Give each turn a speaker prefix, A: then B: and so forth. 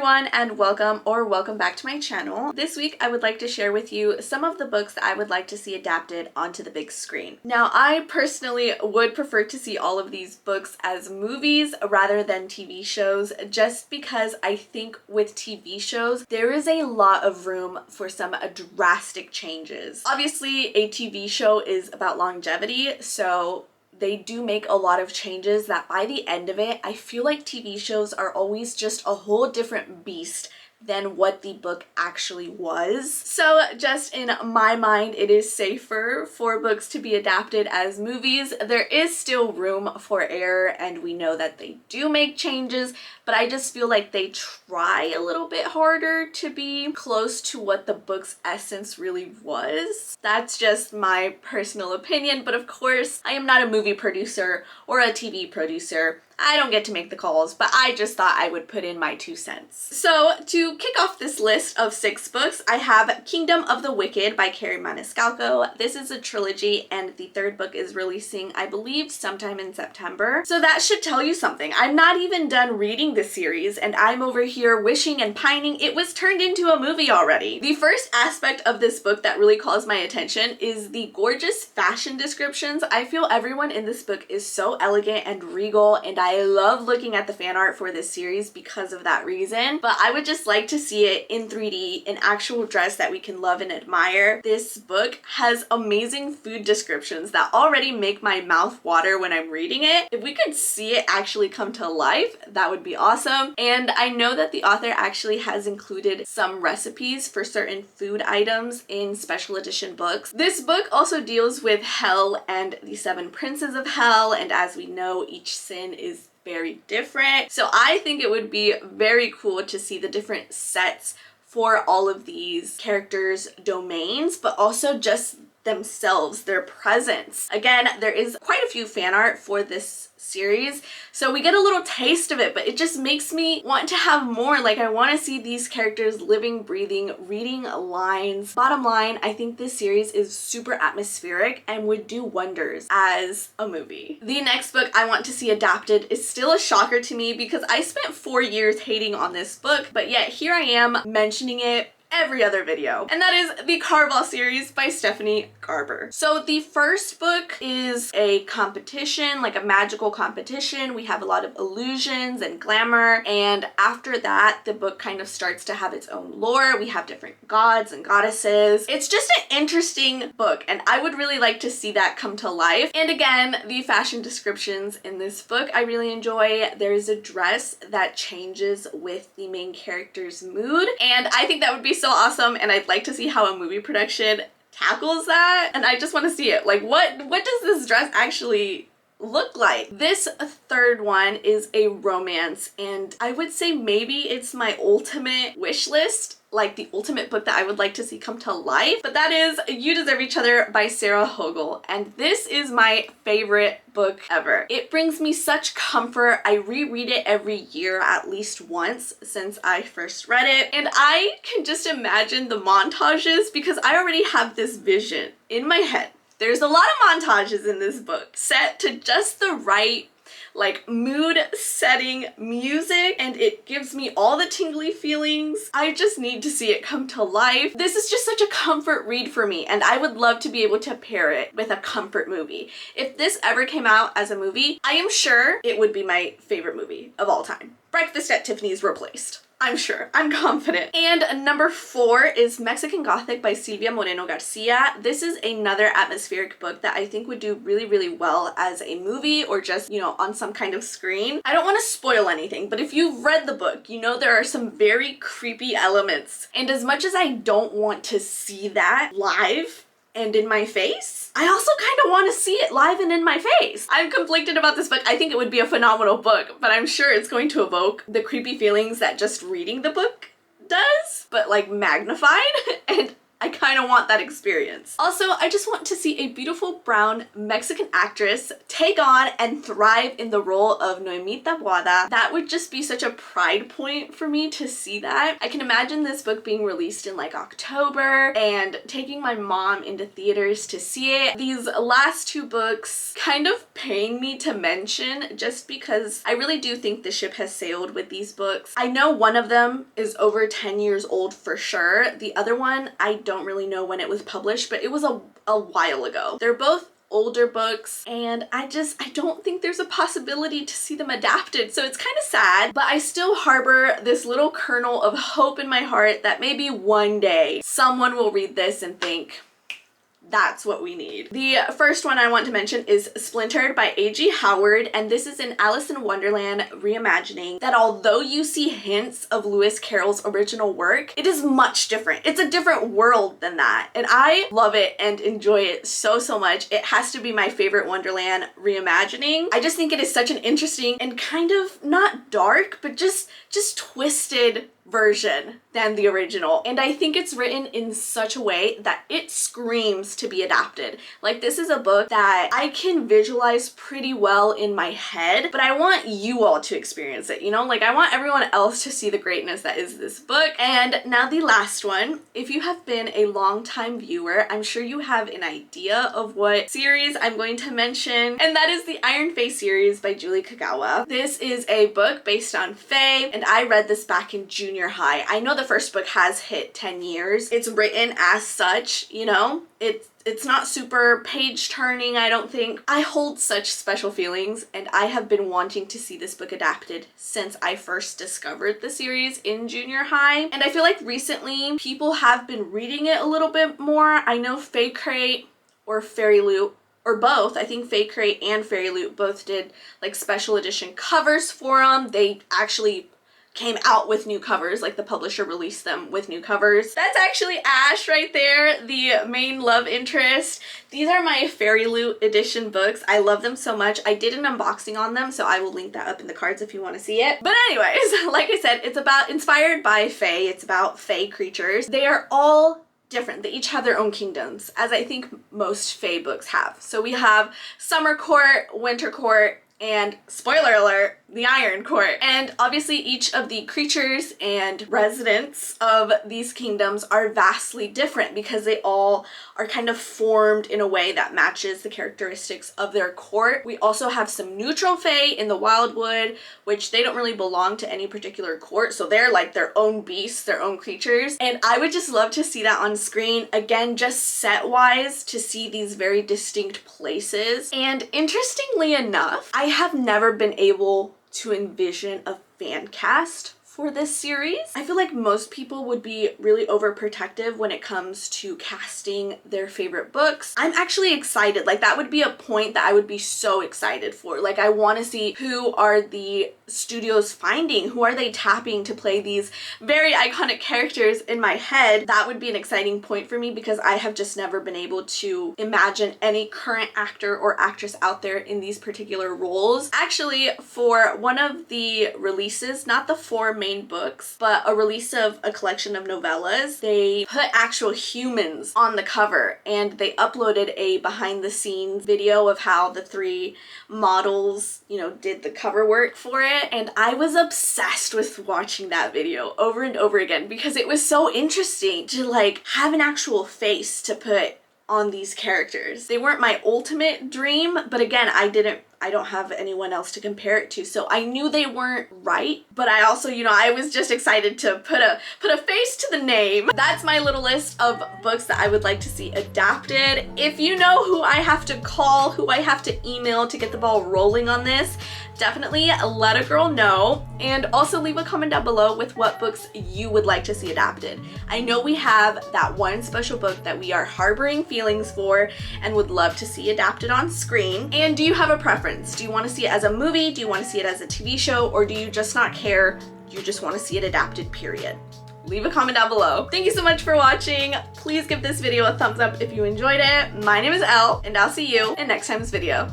A: everyone, and welcome back to my channel. This week I would like to share with you some of the books that I would like to see adapted onto the big screen. Now, I personally would prefer to see all of these books as movies rather than TV shows, just because I think with TV shows there is a lot of room for some drastic changes. Obviously, a TV show is about longevity, so they do make a lot of changes that by the end of it, I feel like TV shows are always just a whole different beast than what the book actually was. So just in my mind, it is safer for books to be adapted as movies. There is still room for error, and we know that they do make changes, but I just feel like they try a little bit harder to be close to what the book's essence really was. That's just my personal opinion, but of course, I am not a movie producer or a TV producer. I don't get to make the calls, but I just thought I would put in my 2 cents. So to kick off this list of 6 books, I have Kingdom of the Wicked by Carrie Maniscalco. This is a trilogy, and the 3rd book is releasing, I believe, sometime in September. So that should tell you something. I'm not even done reading the series, and I'm over here wishing and pining it was turned into a movie already. The first aspect of this book that really calls my attention is the gorgeous fashion descriptions. I feel everyone in this book is so elegant and regal, and I love looking at the fan art for this series because of that reason, but I would just like to see it in 3D, an actual dress that we can love and admire. This book has amazing food descriptions that already make my mouth water when I'm reading it. If we could see it actually come to life, that would be awesome. And I know that the author actually has included some recipes for certain food items in special edition books. This book also deals with hell and the 7 princes of hell, and as we know, each sin is very different. So I think it would be very cool to see the different sets for all of these characters' domains, but also just themselves, their presence. Again, there is quite a few fan art for this series, so we get a little taste of it, but it just makes me want to have more. Like, I want to see these characters living, breathing, reading lines. Bottom line, I think this series is super atmospheric and would do wonders as a movie. The next book I want to see adapted is still a shocker to me because I spent 4 years hating on this book, but yet here I am mentioning it every other video, and that is the Caraval series by Stephanie Garber. So the first book is a competition, like a magical competition. We have a lot of illusions and glamour, and after that the book kind of starts to have its own lore. We have different gods and goddesses. It's just an interesting book, and I would really like to see that come to life. And again, the fashion descriptions in this book I really enjoy. There's a dress that changes with the main character's mood, and I think that would be so awesome, and I'd like to see how a movie production tackles that, and I just want to see it. Like, what does this dress actually look like? This 3rd one is a romance, and I would say maybe it's my ultimate wish list, like the ultimate book that I would like to see come to life, but that is You Deserve Each Other by Sarah Hogel, and this is my favorite book ever. It brings me such comfort. I reread it every year at least once since I first read it, and I can just imagine the montages because I already have this vision in my head. There's a lot of montages in this book set to just the right like mood setting music, and it gives me all the tingly feelings. I just need to see it come to life. This is just such a comfort read for me, and I would love to be able to pair it with a comfort movie. If this ever came out as a movie, I am sure it would be my favorite movie of all time. Breakfast at Tiffany's replaced. I'm sure. I'm confident. And number 4 is Mexican Gothic by Silvia Moreno Garcia. This is another atmospheric book that I think would do really, really well as a movie or just, you know, on some kind of screen. I don't want to spoil anything, but if you've read the book, you know there are some very creepy elements. And as much as I don't want to see that live and in my face, I also kind of want to see it live and in my face. I'm conflicted about this book. I think it would be a phenomenal book, but I'm sure it's going to evoke the creepy feelings that just reading the book does, but like magnified. And I kind of want that experience. Also, I just want to see a beautiful brown Mexican actress take on and thrive in the role of Noemita Boada. That would just be such a pride point for me to see that. I can imagine this book being released in like October and taking my mom into theaters to see it. These last two books kind of paying me to mention just because I really do think the ship has sailed with these books. I know one of them is over 10 years old for sure. The other one, I don't really know when it was published, but it was a while ago. They're both older books and I don't think there's a possibility to see them adapted, so it's kind of sad, but I still harbor this little kernel of hope in my heart that maybe one day someone will read this and think, that's what we need. The first one I want to mention is Splintered by A.G. Howard, and this is an Alice in Wonderland reimagining that although you see hints of Lewis Carroll's original work, it is much different. It's a different world than that, and I love it and enjoy it so much. It has to be my favorite Wonderland reimagining. I just think it is such an interesting and kind of not dark, but just twisted version than the original, and I think it's written in such a way that it screams to be adapted. Like, this is a book that I can visualize pretty well in my head, but I want you all to experience it, you know? Like, I want everyone else to see the greatness that is this book. And now the last one. If you have been a long-time viewer, I'm sure you have an idea of what series I'm going to mention, and that is the Iron Fae series by Julie Kagawa. This is a book based on Fae, and I read this back in junior high. I know the first book has hit 10 years. It's written as such, you know? It's not super page turning, I don't think. I hold such special feelings, and I have been wanting to see this book adapted since I first discovered the series in junior high. And I feel like recently people have been reading it a little bit more. I know Fae Crate or Fairy Loot, or both, I think Fae Crate and Fairy Loot both did like special edition covers for them. They actually came out with new covers, like the publisher released them with new covers. That's actually Ash right there, the main love interest. These are my Fairy Loot edition books. I love them so much. I did an unboxing on them, so I will link that up in the cards if you want to see it. But anyways, like I said, it's about inspired by Fae. It's about Fae creatures. They are all different. They each have their own kingdoms, as I think most Fae books have. So we have Summer Court, Winter Court, and spoiler alert, the Iron Court. And obviously each of the creatures and residents of these kingdoms are vastly different because they all are kind of formed in a way that matches the characteristics of their court. We also have some neutral Fae in the Wildwood, which they don't really belong to any particular court, so they're like their own beasts, their own creatures. And I would just love to see that on screen. Again, just set-wise, to see these very distinct places. And interestingly enough, I have never been able to envision a fan cast for this series. I feel like most people would be really overprotective when it comes to casting their favorite books. I'm actually excited. Like, that would be a point that I would be so excited for. Like, I want to see who are the studios finding, who are they tapping to play these very iconic characters in my head. That would be an exciting point for me because I have just never been able to imagine any current actor or actress out there in these particular roles. Actually, for one of the releases, not the 4 main books, but a release of a collection of novellas, they put actual humans on the cover, and they uploaded a behind the scenes video of how the 3 models, you know, did the cover work for it. And I was obsessed with watching that video over and over again because it was so interesting to like have an actual face to put on these characters. They weren't my ultimate dream, but again, I don't have anyone else to compare it to, so I knew they weren't right, but I also, you know, I was just excited to put a face to the name. That's my little list of books that I would like to see adapted. If you know who I have to call, who I have to email to get the ball rolling on this, definitely let a girl know, and also leave a comment down below with what books you would like to see adapted. I know we have that one special book that we are harboring feelings for and would love to see adapted on screen. And do you have a preference? Do you want to see it as a movie? Do you want to see it as a TV show? Or do you just not care? You just want to see it adapted, period? Leave a comment down below. Thank you so much for watching. Please give this video a thumbs up if you enjoyed it. My name is Elle, and I'll see you in next time's video.